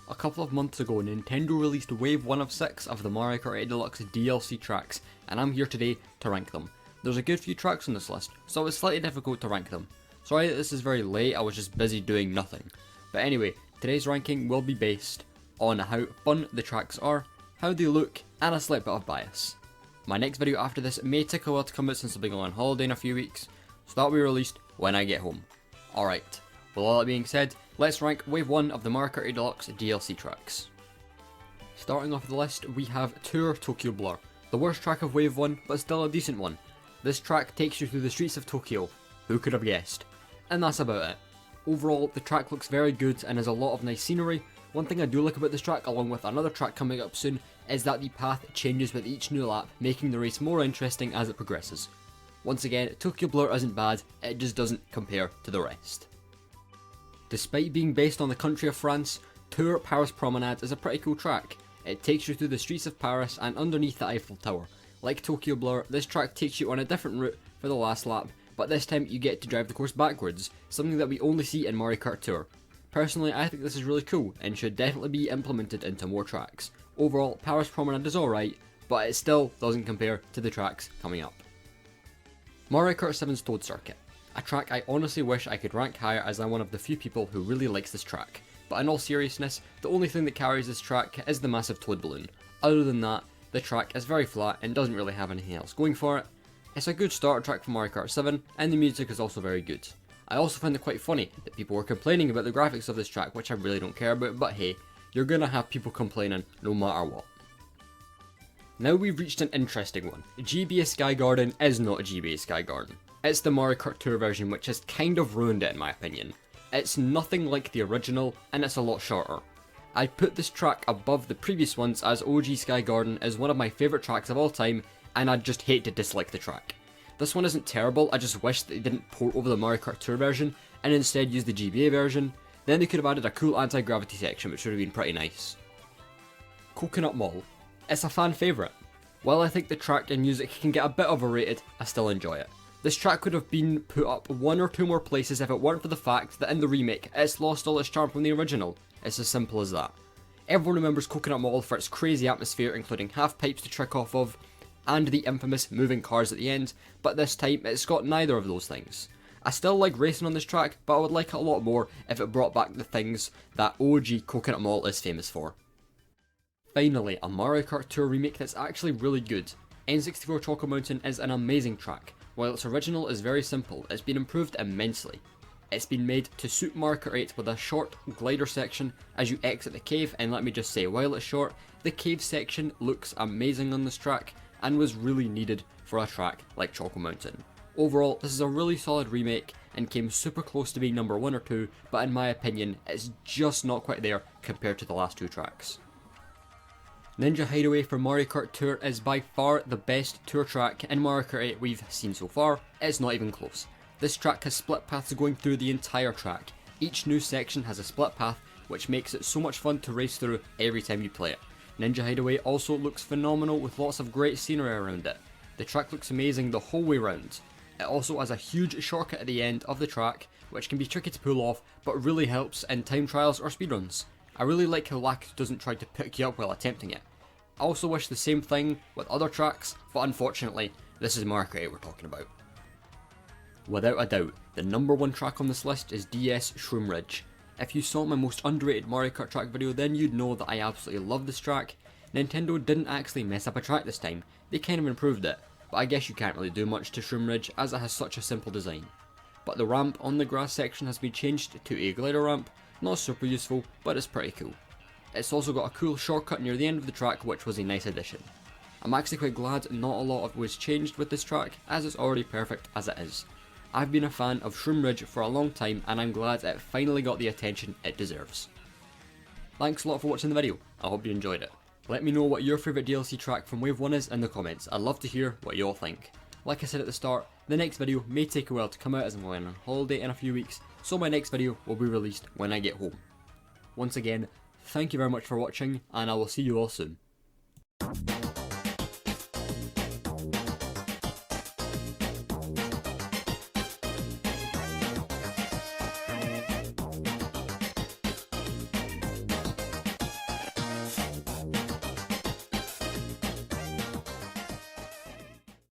A couple of months ago, Nintendo released Wave 1 of 6 of the Mario Kart 8 Deluxe DLC tracks, and I'm here today to rank them. There's a good few tracks on this list, so it's slightly difficult to rank them. Sorry that this is very late, I was just busy doing nothing. But anyway, today's ranking will be based on how fun the tracks are, how they look, and a slight bit of bias. My next video after this may take a while to come out since I'll be going on holiday in a few weeks, so that will be released when I get home. Alright, with all that being said, let's rank Wave 1 of the Mario Kart 8 Deluxe DLC tracks. Starting off the list, we have Tour Tokyo Blur, the worst track of Wave 1, but still a decent one. This track takes you through the streets of Tokyo, who could have guessed? And that's about it. Overall, the track looks very good and has a lot of nice scenery. One thing I do like about this track, along with another track coming up soon, is that the path changes with each new lap, making the race more interesting as it progresses. Once again, Tokyo Blur isn't bad, it just doesn't compare to the rest. Despite being based on the country of France, Tour Paris Promenade is a pretty cool track. It takes you through the streets of Paris and underneath the Eiffel Tower. Like Tokyo Blur, this track takes you on a different route for the last lap, but this time you get to drive the course backwards, something that we only see in Mario Kart Tour. Personally, I think this is really cool and should definitely be implemented into more tracks. Overall, Paris Promenade is alright, but it still doesn't compare to the tracks coming up. Mario Kart 7's Toad Circuit. A track I honestly wish I could rank higher, as I'm one of the few people who really likes this track. But in all seriousness, the only thing that carries this track is the massive Toad balloon. Other than that, the track is very flat and doesn't really have anything else going for it. It's a good starter track for Mario Kart 7, and the music is also very good. I also find it quite funny that people were complaining about the graphics of this track, which I really don't care about, but hey, you're gonna have people complaining no matter what. Now we've reached an interesting one. GBA Sky Garden is not a GBA Sky Garden. It's the Mario Kart Tour version, which has kind of ruined it in my opinion. It's nothing like the original, and it's a lot shorter. I'd put this track above the previous ones, as OG Sky Garden is one of my favourite tracks of all time, and I'd just hate to dislike the track. This one isn't terrible, I just wish that they didn't port over the Mario Kart Tour version, and instead use the GBA version. Then they could have added a cool anti-gravity section, which would have been pretty nice. Coconut Mall. It's a fan favourite. While I think the track and music can get a bit overrated, I still enjoy it. This track could have been put up one or two more places if it weren't for the fact that in the remake, it's lost all its charm from the original. It's as simple as that. Everyone remembers Coconut Mall for its crazy atmosphere, including half pipes to trick off of, and the infamous moving cars at the end, but this time it's got neither of those things. I still like racing on this track, but I would like it a lot more if it brought back the things that OG Coconut Mall is famous for. Finally, a Mario Kart Tour remake that's actually really good. N64 Choco Mountain is an amazing track. While its original is very simple, it's been improved immensely. It's been made to suit Mario Kart 8 with a short glider section as you exit the cave, and let me just say, while it's short, the cave section looks amazing on this track and was really needed for a track like Choco Mountain. Overall, this is a really solid remake and came super close to being number 1 or 2, but in my opinion, it's just not quite there compared to the last two tracks. Ninja Hideaway for Mario Kart Tour is by far the best tour track in Mario Kart 8 we've seen so far. It's not even close. This track has split paths going through the entire track. Each new section has a split path, which makes it so much fun to race through every time you play it. Ninja Hideaway also looks phenomenal with lots of great scenery around it. The track looks amazing the whole way round. It also has a huge shortcut at the end of the track, which can be tricky to pull off, but really helps in time trials or speedruns. I really like how Lacus doesn't try to pick you up while attempting it. I also wish the same thing with other tracks, but unfortunately, this is Mario Kart 8 we're talking about. Without a doubt, the number 1 track on this list is DS Shroom Ridge. If you saw my most underrated Mario Kart track video, then you'd know that I absolutely love this track. Nintendo didn't actually mess up a track this time, they kind of improved it, but I guess you can't really do much to Shroom Ridge as it has such a simple design. But the ramp on the grass section has been changed to a glider ramp, not super useful, but it's pretty cool. It's also got a cool shortcut near the end of the track, which was a nice addition. I'm actually quite glad not a lot of was changed with this track, as it's already perfect as it is. I've been a fan of Shroom Ridge for a long time, and I'm glad it finally got the attention it deserves. Thanks a lot for watching the video, I hope you enjoyed it. Let me know what your favourite DLC track from Wave 1 is in the comments, I'd love to hear what you all think. Like I said at the start, the next video may take a while to come out as I'm going on holiday in a few weeks, so my next video will be released when I get home. Once again, thank you very much for watching, and I will see you all soon.